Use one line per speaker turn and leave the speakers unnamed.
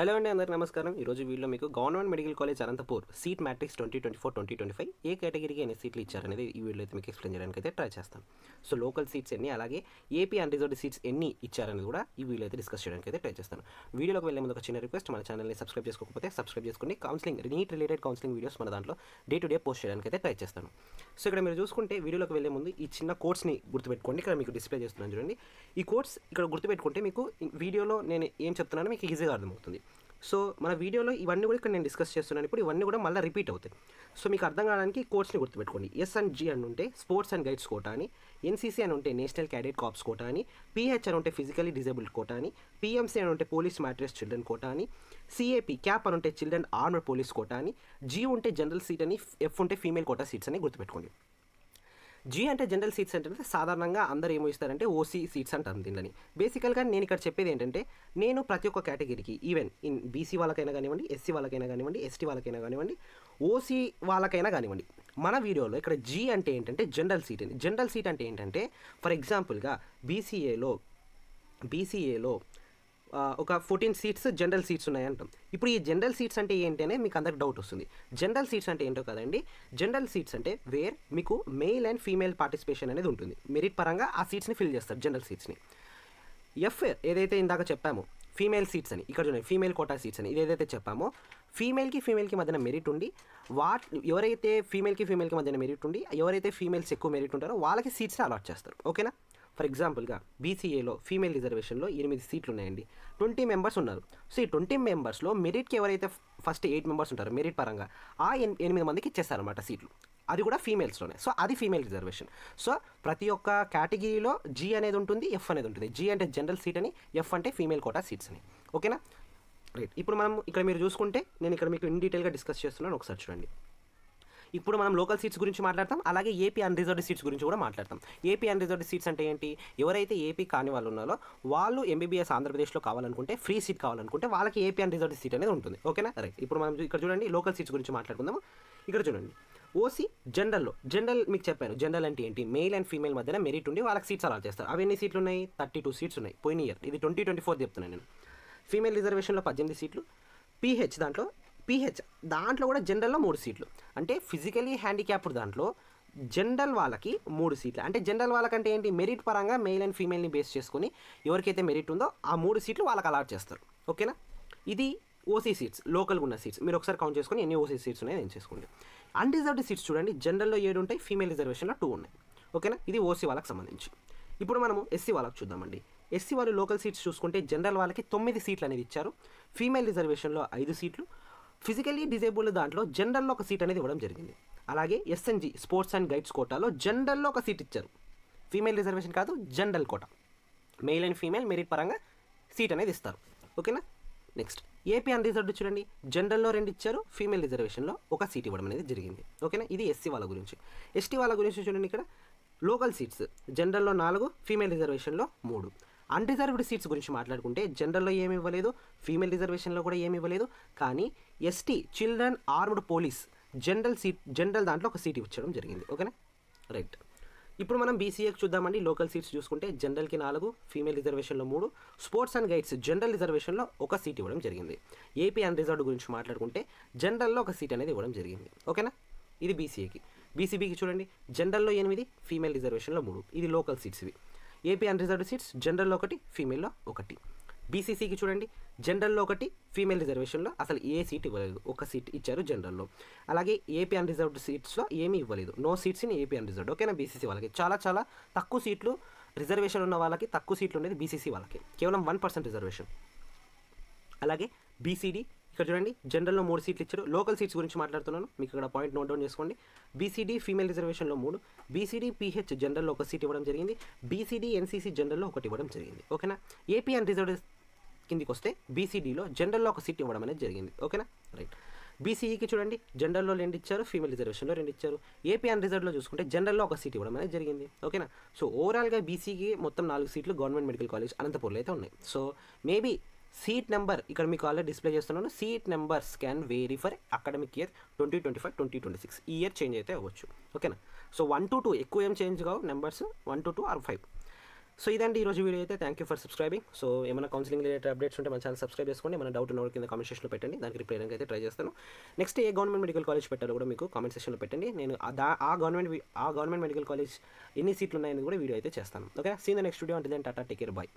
Hello అండి, అందరికీ నమస్కారం. ఈరోజు వీడియోలో మీకు government medical college Anantapur seat matrix 2024-2025 ఏ కేటగిరీకి ఎన్ని సీట్లు ఇచ్చారనేది ఈ వీడియోలో అయితే మీకు ఎక్స్ప్లెయిన్ చేయడానికి అయితే ట్రై చేస్తాను. సో లోకల్ సీట్స్ ఎన్ని, అలాగే ఏపీ అన్రిజర్వ్డ్ సీట్స్ ఎన్ని ఇచ్చారనేది కూడా ఈ వీడియో అయితే డిస్కస్ చేయడానికి అయితే ట్రై చేస్తాను. వీడియోలోకి వెళ్ళే ముందు ఒక చిన్న రిక్వెస్ట్, మన ఛానల్ని సబ్స్క్రైబ్ చేసుకోకపోతే సబ్స్క్రైబ్ చేసుకోండి. నీట్ రిలేటెడ్ కౌన్సిలింగ్ వీడియోస్ మన దాంట్లో డే టు డే పోస్ట్ చేయడానికి అయితే ట్రై చేస్తాను. సో ఇక్కడ మీరు చూసుకుంటే వీడియోలోకి వెళ్ళే ముందు ఈ చిన్న కోడ్స్ని గుర్తుపెట్టుకోండి. ఇక్కడ మీకు డిస్ప్లే చేస్తున్నాను చూడండి. ఈ కోడ్స్ ఇక్కడ గుర్తుపెట్టుకుంటే మీకు వీడియోలో నేను ఏం చెప్తున్నానో మీకు ఈజీగా అర్థమవుతుంది. సో మన వీడియోలో ఇవన్నీ కూడా ఇక్కడ నేను డిస్కస్ చేస్తున్నాను. ఇప్పుడు ఇవన్నీ కూడా మళ్ళీ రిపీట్ అవుతాయి. సో మీకు అర్థం కావడానికి కోర్స్ని గుర్తుపెట్టుకోండి. ఎస్ అండ్ జీ అని ఉంటే స్పోర్ట్స్ అండ్ గైడ్స్ కోటా అని, ఎన్సీసీ అని ఉంటే నేషనల్ క్యాడెట్ కార్ప్స్ కోటా అని, పిహెచ్ అని ఉంటే ఫిజికలీ డిజేబుల్డ్ కోటా అని, పిఎంసీ అని ఉంటే పోలీస్ మ్యాట్రియస్ చిల్డ్రన్ కోటా అని, సిఏపీ క్యాప్ అని ఉంటే చిల్డ్రన్ ఆర్మర్ పోలీస్ కోటా అని, జీ ఉంటే జనరల్ సీట్ అని, ఎఫ్ ఉంటే ఫీమేల్ కోటా సీట్స్ అని గుర్తుపెట్టుకోండి. జీ అంటే జనరల్ సీట్స్ అంటే సాధారణంగా అందరూ ఏమో ఇస్తారంటే ఓసీ సీట్స్ అంటారు దీనిని. బేసికల్గా నేను ఇక్కడ చెప్పేది ఏంటంటే, నేను ప్రతి ఒక్క కేటగిరీకి ఈవెన్ ఇన్ బీసీ వాళ్ళకైనా కానివ్వండి, ఎస్సీ వాళ్ళకైనా కానివ్వండి, ఎస్టీ వాళ్ళకైనా కానివ్వండి, ఓసీ వాళ్ళకైనా కానివ్వండి, మన వీడియోలో ఇక్కడ జీ అంటే ఏంటంటే జనరల్ సీట్ అని. జనరల్ సీట్ అంటే ఏంటంటే ఫర్ ఎగ్జాంపుల్గా బీసీఏలో ఒక 14 సీట్స్ జనరల్ సీట్స్ ఉన్నాయంటాం. ఇప్పుడు ఈ జనరల్ సీట్స్ అంటే ఏంటి అనేది మీకు అందరికి డౌట్ వస్తుంది. జనరల్ సీట్స్ అంటే ఏంటో కదండి. జనరల్ సీట్స్ అంటే వేర్ మీకు మెయిల్ అండ్ ఫీమేల్ పార్టిసిపేషన్ అనేది ఉంటుంది. మెరిట్ పరంగా ఆ సీట్స్ని ఫిల్ చేస్తారు జనరల్ సీట్స్ని. ఎఫ్ ఏదైతే ఇందాక చెప్పామో ఫీమేల్ సీట్స్ అని, ఇక్కడ చూడండి ఫీమేల్ కోటా సీట్స్ అని, ఇది ఏదైతే చెప్పామో ఫీమేల్కి మధ్యన మెరిట్ ఉండి ఎవరైతే ఫీమేల్కి మధ్యన మెరిట్ ఉండి ఎవరైతే ఫీమేల్స్ ఎక్కువ మెరిట్ ఉంటారో వాళ్ళకి సీట్స్ని అలాట్ చేస్తారు. ఓకేనా. ఫర్ ఎగ్జాంపుల్గా బీసీఏలో ఫీమేల్ రిజర్వేషన్లో 8 సీట్లు ఉన్నాయండి. 20 మెంబర్స్ ఉన్నారు. సో ఈ 20 మెంబర్స్లో మెరిట్కి ఎవరైతే ఫస్ట్ 8 మెంబర్స్ ఉంటారో మెరిట్ పరంగా ఆ 8 మందికి ఇచ్చేస్తారన్నమాట సీట్లు. అది కూడా ఫీమేల్స్లోనే. సో అది ఫీమేల్ రిజర్వేషన్. సో ప్రతి ఒక్క కేటగిరీలో జీ అనేది ఉంటుంది, ఎఫ్ అనేది ఉంటుంది. జీ అంటే జనరల్ సీట్ అని, ఎఫ్ అంటే ఫీమేల్ కోటా సీట్స్ అని. ఓకేనా. రైట్. ఇప్పుడు మనం ఇక్కడ మీరు చూసుకుంటే నేను ఇక్కడ మీకు ఇన్ డీటెయిల్గా డిస్కస్ చేస్తున్నాను. ఒకసారి చూడండి. ఇప్పుడు మనం లోకల్ సీట్స్ గురించి మాట్లాడతాం, అలాగే ఏపీ అన్రిజర్వ్డ్ సీట్స్ గురించి కూడా మాట్లాడతాం. ఏపీ అన్రిజర్వ్డ్ సీట్స్ అంటే ఏంటి? ఎవరైతే ఏపీ కాని వాళ్ళు ఉన్నారో వాళ్ళు ఎంబీబీఎస్ ఆంధ్రప్రదేశ్లో కావాలనుకుంటే, ఫ్రీ సీట్ కావాలనుకుంటే వాళ్ళకి ఏపీ అన్రిజర్వ్డ్ సీట్ అనేది ఉంటుంది. ఓకేనా. రైట్. ఇప్పుడు మనం ఇక్కడ చూడండి లోకల్ సీట్స్ గురించి మాట్లాడుకుందాము. ఇక్కడ చూడండి ఓసీ జనరల్ మీకు చెప్పాను. జనరల్ అంటే ఏంటి? మెయిల్ అండ్ ఫీమేల్ మధ్యన మెరిట్ ఉండి వాళ్ళకి సీట్స్ అలాట్ చేస్తారు. అవి ఎన్ని సీట్లు ఉన్నాయి? 32 సీట్స్ ఉన్నాయి పోయిన ఇయర్. ఇది 2024 చెప్తున్నాను నేను. ఫీమేల్ రిజర్వేషన్లో 18 సీట్లు. పిహెచ్ దాంట్లో కూడా జనరల్లో 3 సీట్లు. అంటే ఫిజికలీ హ్యాండిక్యాప్డ్ దాంట్లో జనరల్ వాళ్ళకి 3 సీట్లు. అంటే జనరల్ వాళ్ళకంటే ఏంటి? మెరిట్ పరంగా మెయిల్ అండ్ ఫీమేల్ని బేస్ చేసుకొని ఎవరికైతే మెరిట్ ఉందో ఆ 3 సీట్లు వాళ్ళకి అలాట్ చేస్తారు. ఓకేనా. ఇది ఓసీ సీట్స్, లోకల్గా ఉన్న సీట్స్. మీరు ఒకసారి కౌంట్ చేసుకొని ఎన్ని ఓసీ సీట్స్ ఉన్నాయో నేను చేసుకోండి. అన్రిజర్వ్డ్ సీట్స్ చూడండి. జనరల్లో 7 ఉంటాయి, ఫీమేల్ రిజర్వేషన్లో 2 ఉన్నాయి. ఓకేనా. ఇది ఓసీ వాళ్ళకి సంబంధించి. ఇప్పుడు మనము ఎస్సీ వాళ్ళకి చూద్దామండి. ఎస్సీ వాళ్ళు లోకల్ సీట్స్ చూసుకుంటే జనరల్ వాళ్ళకి 9 సీట్లు అనేది ఇచ్చారు. ఫీమేల్ రిజర్వేషన్లో 5 సీట్లు. ఫిజికలీ డిజేబుల్డ్ దాంట్లో జనరల్లో ఒక సీట్ అనేది ఇవ్వడం జరిగింది. అలాగే ఎస్ఎన్జీ స్పోర్ట్స్ అండ్ గైడ్స్ కోటాలో జనరల్లో ఒక సీట్ ఇచ్చారు. ఫీమేల్ రిజర్వేషన్ కాదు, general quota. Male and female merit పరంగా సీట్ అనేది ఇస్తారు. ఓకేనా. నెక్స్ట్ ఏపీ అన్రిజర్వ్డ్ చూడండి. జనరల్లో 2 ఇచ్చారు, ఫీమేల్ రిజర్వేషన్లో ఒక సీట్ ఇవ్వడం అనేది జరిగింది. ఓకేనా. ఇది ఎస్సీ వాళ్ళ గురించి. ఎస్టీ వాళ్ళ గురించి చూడండి. ఇక్కడ లోకల్ సీట్స్ జనరల్లో 4, ఫీమేల్ రిజర్వేషన్లో 3. అన్రిజర్వ్డ్ సీట్స్ గురించి మాట్లాడుకుంటే జనరల్లో ఏమి ఇవ్వలేదు, ఫీమేల్ రిజర్వేషన్లో కూడా ఏమి ఇవ్వలేదు. కానీ ST children armed police general దాంట్లో ఒక సీట్ ఇచ్చడం జరిగింది. ఓకేనా. రైట్. ఇప్పుడు మనం బీసీఏకి చూద్దామండి. లోకల్ సీట్స్ చూసుకుంటే జనరల్కి 4, ఫీమేల్ రిజర్వేషన్లో 3, స్పోర్ట్స్ అండ్ గైడ్స్ జనరల్ రిజర్వేషన్లో ఒక సీట్ ఇవ్వడం జరిగింది. ఏపీ అన్రిజర్వ్డ్ గురించి మాట్లాడుకుంటే జనరల్లో ఒక సీట్ అనేది ఇవ్వడం జరిగింది. ఓకేనా. ఇది బీసీఏకి. బీసీబీకి చూడండి. జనరల్లో 8, ఫీమేల్ రిజర్వేషన్లో 3. ఇది లోకల్ సీట్స్ ఇవి. ఏపీ అన్రిజర్వ్డ్ సీట్స్ జనరల్లో 1, ఫీమేల్లో 1. బీసీసీకి చూడండి. జనరల్లో 1, ఫీమేల్ రిజర్వేషన్లో అసలు ఏ సీట్ ఇవ్వలేదు, ఒక సీట్ ఇచ్చారు జనరల్లో. అలాగే ఏపీ అన్రిజర్వ్డ్ సీట్స్లో ఏమీ ఇవ్వలేదు, no seats in AP unreserved. ఓకేనా. బీసీసీ వాళ్ళకి చాలా తక్కువ సీట్లు రిజర్వేషన్ ఉన్న వాళ్ళకి తక్కువ సీట్లు ఉండేది బీసీసీ వాళ్ళకి, కేవలం 1% రిజర్వేషన్. అలాగే బీసీడీ ఇక్కడ చూడండి. జనరల్లో 3 సీట్లు ఇచ్చారు. లోకల్ సీట్స్ గురించి మాట్లాడుతున్నాను, మీకు ఇక్కడ పాయింట్ నోట్ డౌన్ చేసుకోండి. బీసీడీ ఫీమేల్ రిజర్వేషన్లో 3, బీసీడీ పీహెచ్ జనరల్లో ఒక సీట్ ఇవ్వడం జరిగింది. బీసీడీ ఎన్సీసీ జనరల్లో 1 ఇవ్వడం జరిగింది. ఓకేనా. ఏపీ అన్రిజర్వ్డ్ కిందికి వస్తే బీసీడీలో జనరల్లో ఒక సీట్ ఇవ్వడం అనేది జరిగింది. ఓకేనా. రైట్. బీసీఈకి చూడండి. జనరల్లో 2 ఇచ్చారు, ఫీమేల్ రిజర్వేషన్లో 2 ఇచ్చారు. ఏపీ అన్రిజర్వ్డ్లో చూసుకుంటే జనరల్లో ఒక సీట్ ఇవ్వడం అనేది జరిగింది. ఓకేనా. సో ఓవరాల్గా బీసీకి మొత్తం 4 సీట్లు గవర్నమెంట్ మెడికల్ కాలేజ్ అనంతపూర్లో అయితే ఉన్నాయి. సో మేబీ సీట్ నెంబర్ ఇక్కడ మీకు ఆల్రెడీ డిస్ప్లే చేస్తున్నాను. Seat numbers can vary for academic year 2025-2026. ఈ ఇయర్ చేంజ్ అయితే అవ్వచ్చు. ఓకేనా. సో 1 to 2 ఎక్కువ ఏం చేంజ్ కావు నెంబర్స్, 1 to 2 or 5. సో ఇదండి ఈరోజు వీడియో అయితే. Thank you for subscribing. So ఏమైనా కౌన్సిలింగ్ రిలేటెడ్ అప్డేట్స్ ఉంటే మన ఛానల్ సబ్స్క్రైబ్ చేసుకోండి. ఏమైనా డౌట్ ఉన్న కింద కామెంట్ సెక్షన్లో పెట్టండి, దానికి రిప్లై అయితే ట్రై చేస్తాను. నెక్స్ట్ ఏ గవర్నమెంట్ మెడికల్ కాలేజ్ పెట్టాలో కూడా మీకు కామెంట్ సెక్షన్లో పెట్టండి. నేను ఆ గవర్నమెంట్ మెడికల్ కాలేజ్ ఎన్ని సీట్లు ఉన్నాయని కూడా వీడియో అయితే చేస్తాను. Okay, see the next video. అంటే then tata, take care, by.